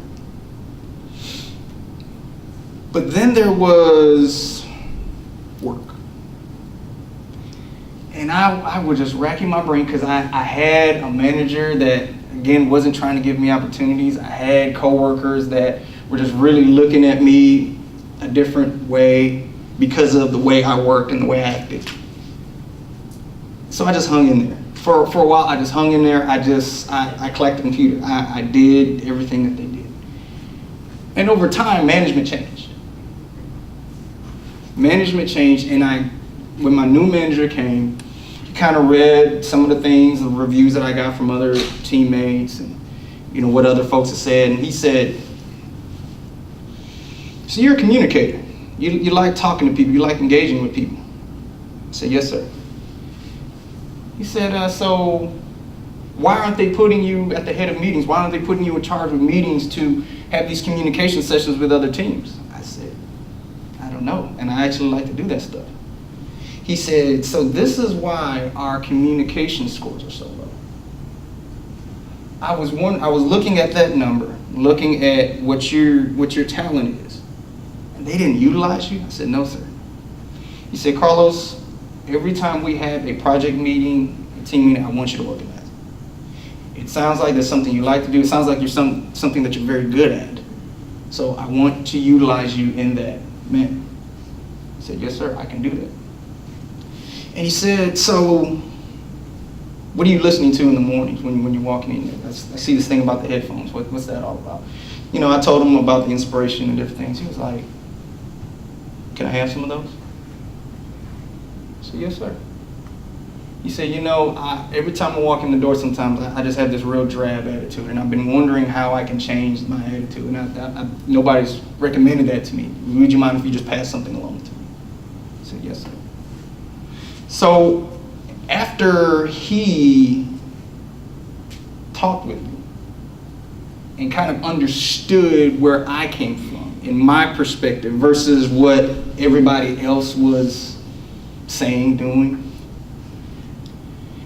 Speaker 2: But then there was work. And I was just racking my brain because I had a manager that, again, wasn't trying to give me opportunities. I had coworkers that were just really looking at me a different way because of the way I worked and the way I acted. So I just hung in there. For a while, I just hung in there. I clacked the computer. I did everything that they did. And over time, management changed. Management changed, and when my new manager came, he kind of read some of the things, the reviews that I got from other teammates, and what other folks have said, and he said, "So you're a communicator. You like talking to people. You like engaging with people." I said, "Yes, sir." He said, "So why aren't they putting you at the head of meetings? Why aren't they putting you in charge of meetings to have these communication sessions with other teams?" I said, "I don't know, and I actually like to do that stuff." He said, "So this is why our communication scores are so low." I was looking at that number, looking at what your talent is, and they didn't utilize you. I said, "No, sir." He said, "Carlos, every time we have a project meeting, a team meeting, I want you to organize it. It sounds like there's something you like to do. It sounds like you're something that you're very good at. So I want to utilize you in that manner." I said, "Yes, sir, I can do that." And he said, "So what are you listening to in the mornings when you're walking in there? I see this thing about the headphones. What's that all about?" I told him about the inspiration and different things. He was like, "Can I have some of those?" I said, "Yes, sir." He said, every time I walk in the door sometimes I just have this real drab attitude, and I've been wondering how I can change my attitude, and nobody's recommended that to me. Would you mind if you just pass something along to me?" I said, "Yes, sir." So after he talked with me and kind of understood where I came from in my perspective versus what everybody else was saying, doing,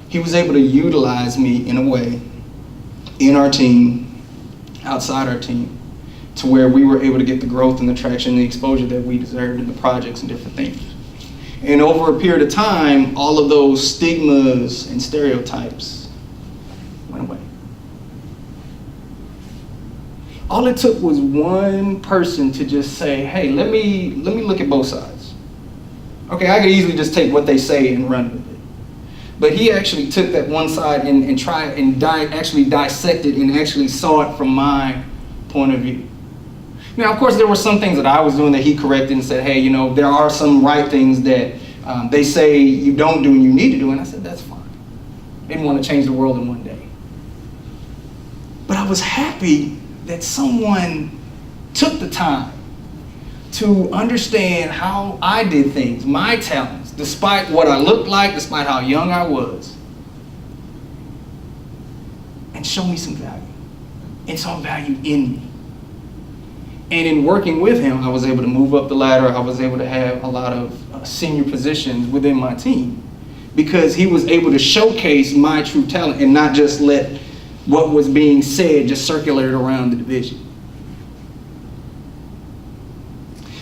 Speaker 2: he was able to utilize me in a way in our team, outside our team, to where we were able to get the growth and the traction and the exposure that we deserved in the projects and different things. And over a period of time, all of those stigmas and stereotypes went away. All it took was one person to just say, "Hey, let me look at both sides." Okay, I could easily just take what they say and run with it. But he actually took that one side and tried and actually dissected and actually saw it from my point of view. Now, of course, there were some things that I was doing that he corrected and said, "Hey, there are some right things that they say you don't do and you need to do." And I said, "That's fine." Didn't want to change the world in one day. But I was happy that someone took the time to understand how I did things, my talents, despite what I looked like, despite how young I was, and show me some value and saw value in me. And in working with him, I was able to move up the ladder. I was able to have a lot of senior positions within my team because he was able to showcase my true talent and not just let what was being said just circulate around the division.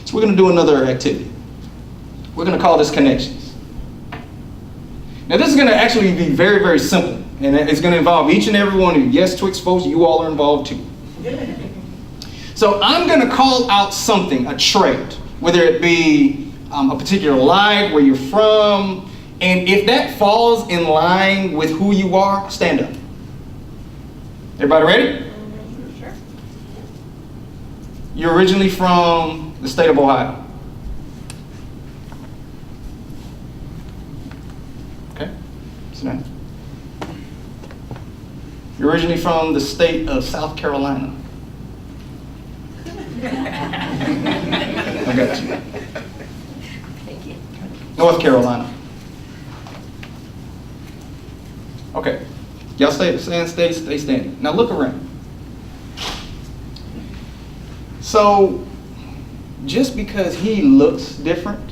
Speaker 2: So we're going to do another activity. We're going to call this Connections. Now this is going to actually be very, very simple, and it's going to involve each and every one of you. Yes, Twix folks, you all are involved too. So I'm going to call out something, a trait, whether it be a particular life, where you're from, and if that falls in line with who you are, stand up. Everybody ready?
Speaker 7: Sure.
Speaker 2: You're originally from the state of Ohio. Okay, sit down. You're originally from the state of South Carolina. I got you.
Speaker 6: Thank you.
Speaker 2: North Carolina. Okay. Y'all stay standing. Now look around. So just because he looks different,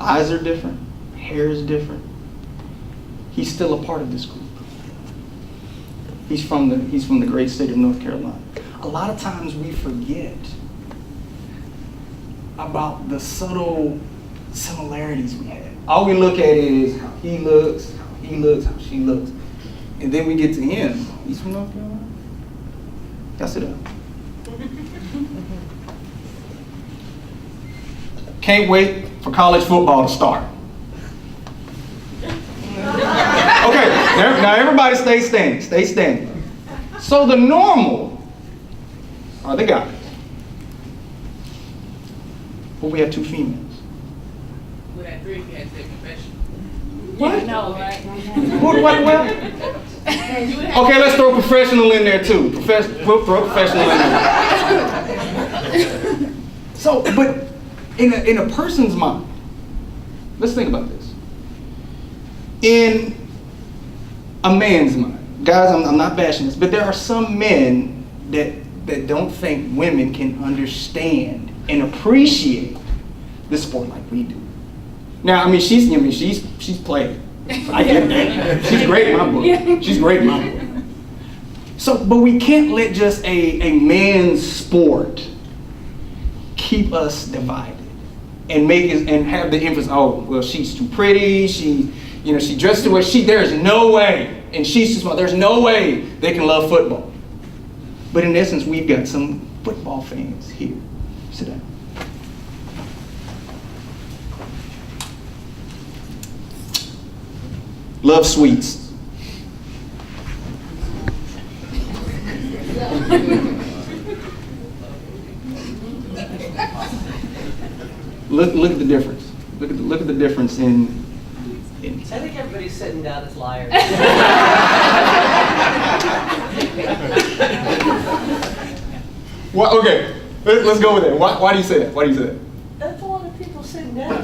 Speaker 2: eyes are different, hair is different, he's still a part of this group. He's from the great state of North Carolina. A lot of times we forget about the subtle similarities we have. All we look at is how he looks, how she looks. And then we get to him. He's from North Carolina. Y'all sit down. Can't wait for college football to start. Okay, now everybody stay standing, stay standing. So the normal are the guys. But we have 2 females.
Speaker 4: With that 3, if you had to say professional.
Speaker 2: What?
Speaker 12: No, right?
Speaker 2: What? Okay, let's throw professional in there too. Throw professional in there. So, but in a person's mind, let's think about this. In a man's mind, guys, I'm not bashing this, but there are some men that don't think women can understand and appreciate the sport like we do. Now, I mean, she's played. I get that. She's great in my book. She's great in my book. So, but we can't let just a man's sport keep us divided and make it and have the emphasis. Oh, well, she's too pretty. She dressed the way there's no way, and she's too small. There's no way they can love football. But in essence, we've got some football fans here. Sit down. Love sweets. Look at the difference. Look at the difference in.
Speaker 6: I think everybody's sitting down as liars.
Speaker 2: Well, okay, let's go with that. Why do you say that? Why do you say that?
Speaker 6: That's a lot of people sitting down.
Speaker 5: How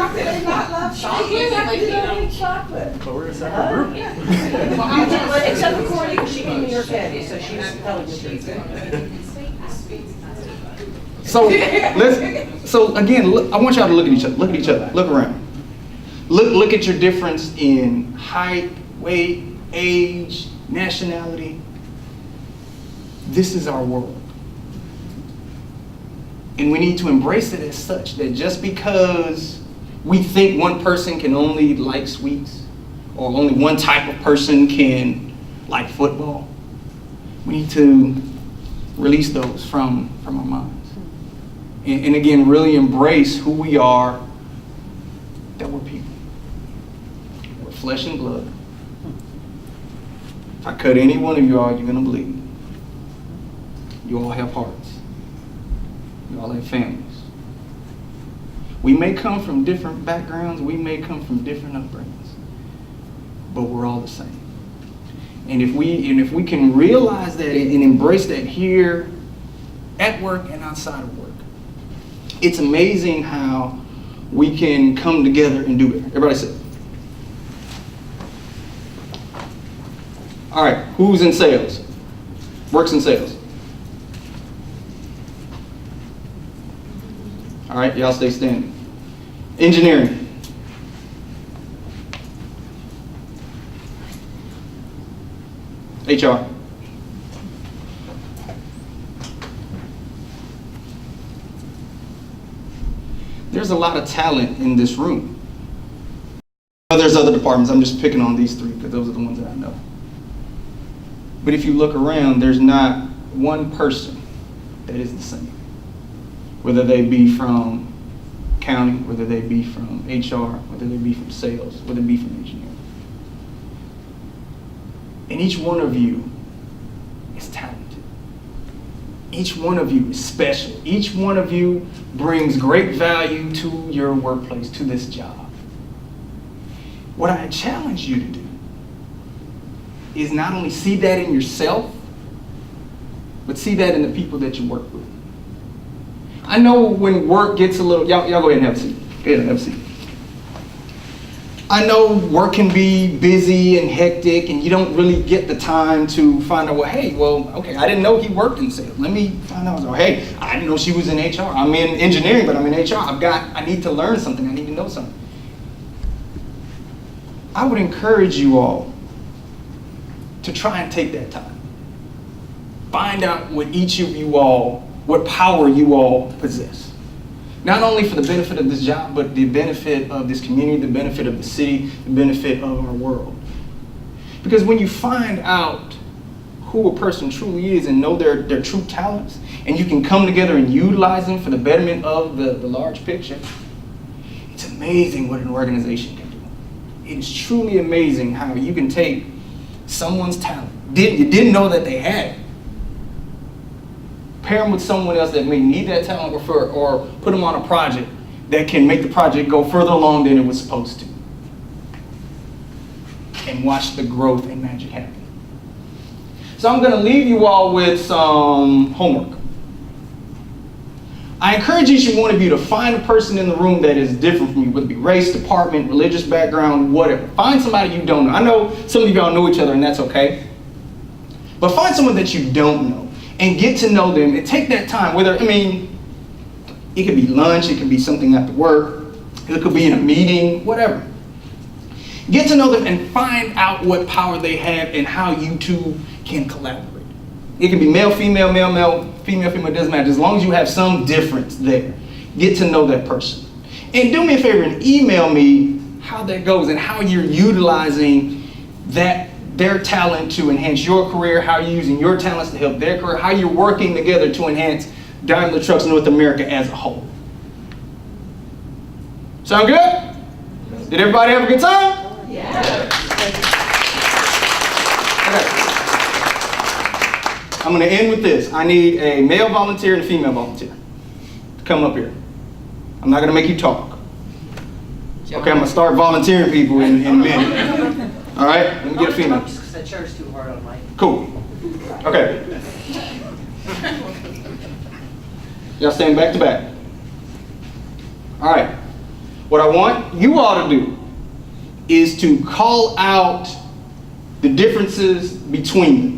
Speaker 5: could they not love chocolate?
Speaker 6: How could you not eat chocolate?
Speaker 10: But we're a separate group.
Speaker 6: Except for Courtney, because she gave me her candy, so she's telling the truth.
Speaker 2: So again, I want y'all to look at each other. Look at each other. Look around. Look at your difference in height, weight, age, nationality. This is our world. And we need to embrace it as such, that just because we think one person can only like sweets, or only one type of person can like football, we need to release those from our minds. And again, really embrace who we are, that we're people. We're flesh and blood. If I cut any one of you all, you're going to bleed. You all have hearts. You all have families. We may come from different backgrounds. We may come from different upbringings. But we're all the same. And if we can realize that and embrace that here at work and outside of work, it's amazing how we can come together and do it. Everybody say. All right, who's in sales? Works in sales. All right, y'all stay standing. Engineering. HR. There's a lot of talent in this room. There's other departments. I'm just picking on these 3 because those are the ones that I know. But if you look around, there's not one person that is the same. Whether they be from accounting, whether they be from HR, whether they be from sales, whether they be from engineering. And each one of you is talented. Each one of you is special. Each one of you brings great value to your workplace, to this job. What I challenge you to do is not only see that in yourself, but see that in the people that you work with. I know when work gets a little, y'all go ahead and have a seat. Go ahead and have a seat. I know work can be busy and hectic, and you don't really get the time to find out, well, hey, well, okay, I didn't know he worked in sales. Let me find out. Or, hey, I didn't know she was in HR. I'm in engineering, but I'm in HR. I need to learn something. I need to know something. I would encourage you all to try and take that time. Find out what each of you all, what power you all possess. Not only for the benefit of this job, but the benefit of this community, the benefit of the city, the benefit of our world. Because when you find out who a person truly is and know their true talents, and you can come together and utilize them for the betterment of the large picture, it's amazing what an organization can do. It is truly amazing how you can take someone's talent, you didn't know that they had it, pair them with someone else that may need that talent, or put them on a project that can make the project go further along than it was supposed to. And watch the growth and magic happen. So I'm going to leave you all with some homework. I encourage each one of you to find a person in the room that is different from you, whether it be race, department, religious background, whatever. Find somebody you don't know. I know some of y'all know each other, and that's okay. But find someone that you don't know and get to know them and take that time. It could be lunch, it could be something after work, it could be in a meeting, whatever. Get to know them and find out what power they have and how you two can collaborate. It can be male, female, female, doesn't matter. As long as you have some difference there, get to know that person. And do me a favor and email me how that goes and how you're utilizing their talent to enhance your career, how you're using your talents to help their career, how you're working together to enhance Daimler Trucks North America as a whole. Sound good? Did everybody have a good time?
Speaker 6: Yeah.
Speaker 2: Okay. I'm going to end with this. I need a male volunteer and a female volunteer to come up here. I'm not going to make you talk. Okay, I'm going to start volunteering people in a minute. All right, let me get a female.
Speaker 6: That chair's too hard on Mike.
Speaker 2: Cool. Okay. Y'all stand back to back. All right. What I want you all to do is to call out the differences between them.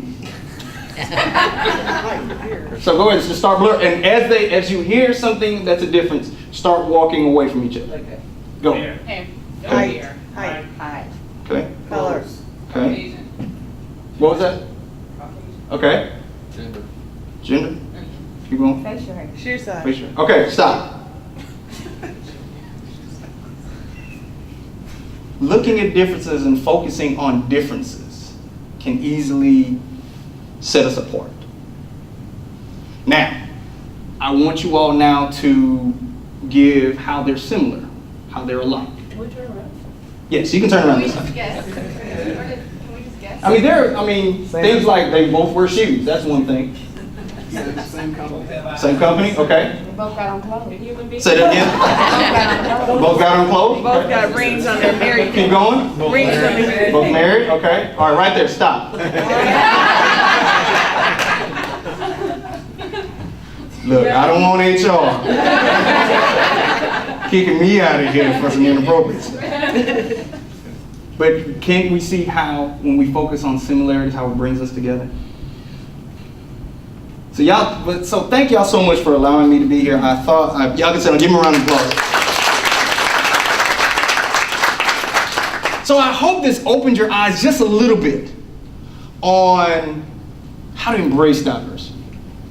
Speaker 2: So go ahead and just start blur. And as you hear something that's a difference, start walking away from each other.
Speaker 6: Okay.
Speaker 2: Go.
Speaker 4: And
Speaker 6: Height. Height.
Speaker 2: Okay.
Speaker 6: Colors.
Speaker 2: Okay. What was that? Okay. Gender. Keep going.
Speaker 6: Facial hair. Shoe size.
Speaker 2: Facial. Okay, stop. Looking at differences and focusing on differences can easily set us apart. Now, I want you all now to give how they're similar, how they're alike.
Speaker 6: Can we turn around?
Speaker 2: Yes, you can turn around this
Speaker 7: Can we
Speaker 2: time.
Speaker 7: just guess? Can we just guess?
Speaker 2: Things like they both wear shoes, that's one thing.
Speaker 9: Same company.
Speaker 2: Same company, okay.
Speaker 6: We both got on clothes.
Speaker 2: Say that again. Both got on clothes?
Speaker 6: Both got rings on their married.
Speaker 2: Keep going.
Speaker 6: Rings on their
Speaker 2: Both married, okay. All right, right there, stop. Look, I don't want HR kicking me out of here for some inappropriate stuff. But can't we see how, when we focus on similarities, how it brings us together? So thank y'all so much for allowing me to be here. I thought, y'all can sit down, give me a round of applause. So I hope this opened your eyes just a little bit on how to embrace diversity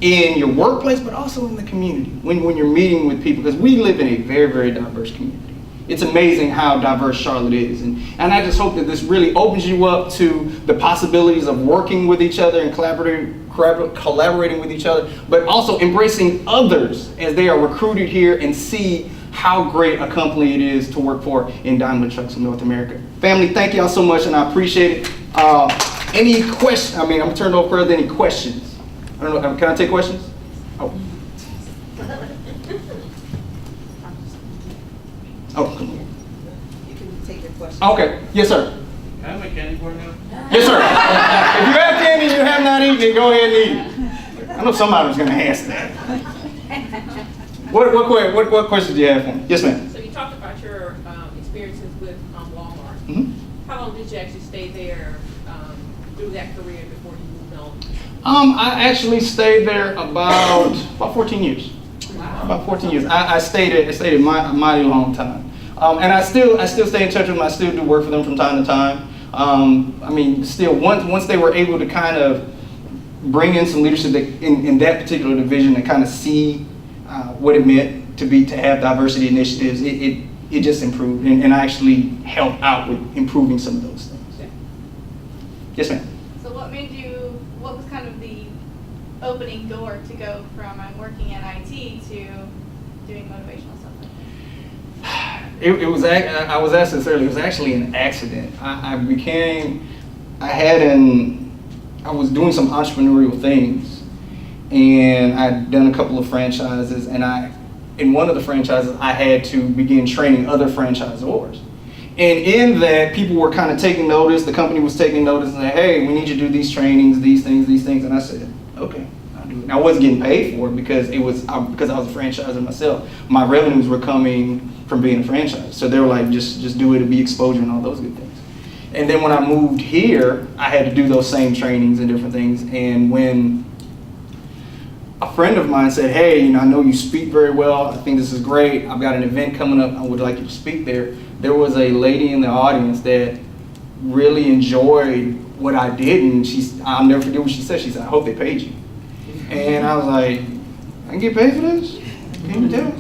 Speaker 2: in your workplace, but also in the community, when you're meeting with people, because we live in a very, very diverse community. It's amazing how diverse Charlotte is, and I just hope that this really opens you up to the possibilities of working with each other and collaborating with each other, but also embracing others as they are recruited here and see how great a company it is to work for in Daimler Trucks North America. Family, thank y'all so much, and I appreciate it. Any questions? I'm gonna turn it over further. Any questions? I don't know. Can I take questions? Oh. Oh, come on.
Speaker 1: You can take your question.
Speaker 2: Okay. Yes, sir.
Speaker 9: Can I have my candy bar now?
Speaker 2: Yes, sir. If you have candy and you have not eaten it, go ahead and eat it. I know somebody was going to ask that. What questions do you have for me? Yes, ma'am.
Speaker 4: So you talked about your experiences with Walmart.
Speaker 2: Mhm.
Speaker 12: How long did you actually stay there through that career before you moved on?
Speaker 2: I actually stayed there about 14 years. About 14 years. I stayed a mighty long time. And I still stay in touch with them. I still do work for them from time to time. I mean, still, once they were able to kind of bring in some leadership in that particular division and kind of see what it meant to have diversity initiatives, it just improved. And I actually helped out with improving some of those things. Yeah. Yes, ma'am.
Speaker 7: So what was kind of the opening door to go from I'm working in IT to doing motivational stuff like that?
Speaker 2: I was asked this earlier. It was actually an accident. I was doing some entrepreneurial things, and I'd done a couple of franchises, and in one of the franchises, I had to begin training other franchisors. And in that, people were kind of taking notice. The company was taking notice and saying, "Hey, we need you to do these trainings, these things." And I said, "Okay, I'll do it." And I wasn't getting paid for it because I was a franchiser myself. My revenues were coming from being a franchise, so they were like, "Just do it to be exposure and all those good things." And then when I moved here, I had to do those same trainings and different things. And when a friend of mine said, "Hey, I know you speak very well. I think this is great. I've got an event coming up. I would like you to speak there." There was a lady in the audience that really enjoyed what I did, and I'll never forget what she said. She said, "I hope they paid you." And I was like, "I can get paid for this? Can you tell?"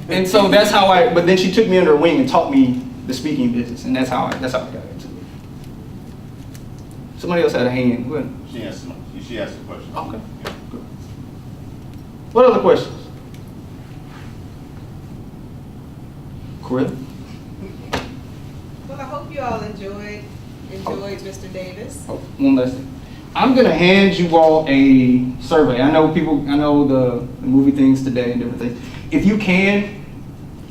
Speaker 2: And so that's how but then she took me under her wing and taught me the speaking business, and that's how I got into it. Somebody else had a hand. Go ahead.
Speaker 13: She asked a question.
Speaker 2: Okay. Good. What other questions? Corinne?
Speaker 1: Well, I hope you all enjoyed Mr. Davis.
Speaker 2: Oh, one last thing. I'm gonna hand you all a survey. I know the movie things today and different things. If you can,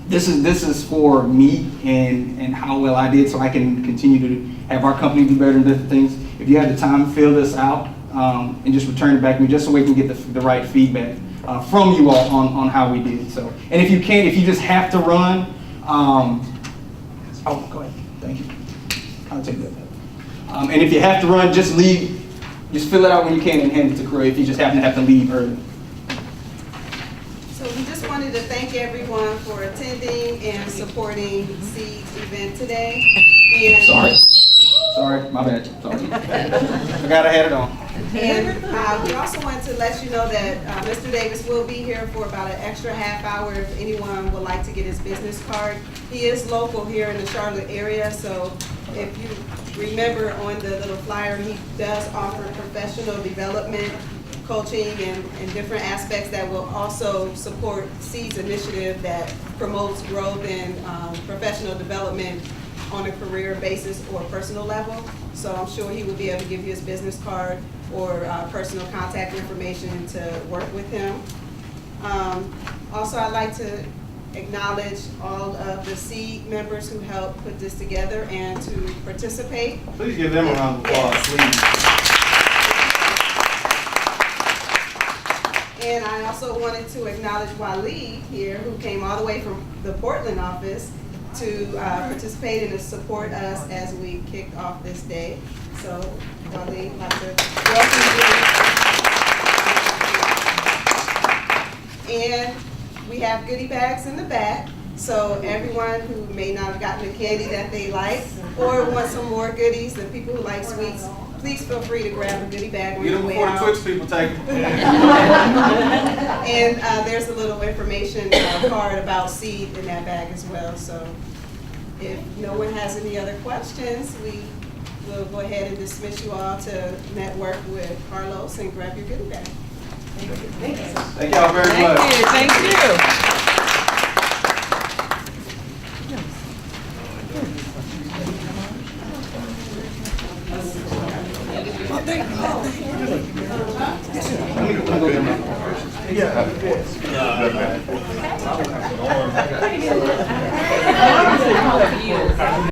Speaker 2: this is for me and how well I did, so I can continue to have our company do better and different things. If you have the time, fill this out and just return it back to me, just so we can get the right feedback from you all on how we did. So, and if you just have to run, go ahead. Thank you. I'll take that. And if you have to run, just fill it out when you can and hand it to Corey if you just happen to have to leave early.
Speaker 1: So we just wanted to thank everyone for attending and supporting SEAD's event today. And
Speaker 2: Sorry, my bad. Sorry. Forgot I had it on.
Speaker 1: And we also wanted to let you know that Mr. Davis will be here for about an extra half hour if anyone would like to get his business card. He is local here in the Charlotte area, so if you remember on the little flyer, he does offer professional development, coaching, and different aspects that will also support SEAD's initiative that promotes growth and professional development on a career basis or personal level. So I'm sure he will be able to give you his business card or personal contact information to work with him. Also, I'd like to acknowledge all of the SEAD members who helped put this together and to participate.
Speaker 2: Please give them a round of applause, please.
Speaker 1: And I also wanted to acknowledge Waleed here, who came all the way from the Portland office to participate and to support us as we kicked off this day. So, Waleed, I'd like to welcome you. And we have goodie bags in the back. So everyone who may not have gotten the candy that they like or want some more goodies, the people who like sweets, please feel free to grab a goodie bag on your way out.
Speaker 2: Before the Twix people take them.
Speaker 1: And there's a little information card about SEAD in that bag as well. So if no one has any other questions, we will go ahead and dismiss you all to network with Carlos and grab your goodie bag. Thank you.
Speaker 2: Thank y'all very much.
Speaker 6: Thank you.
Speaker 2: Yeah.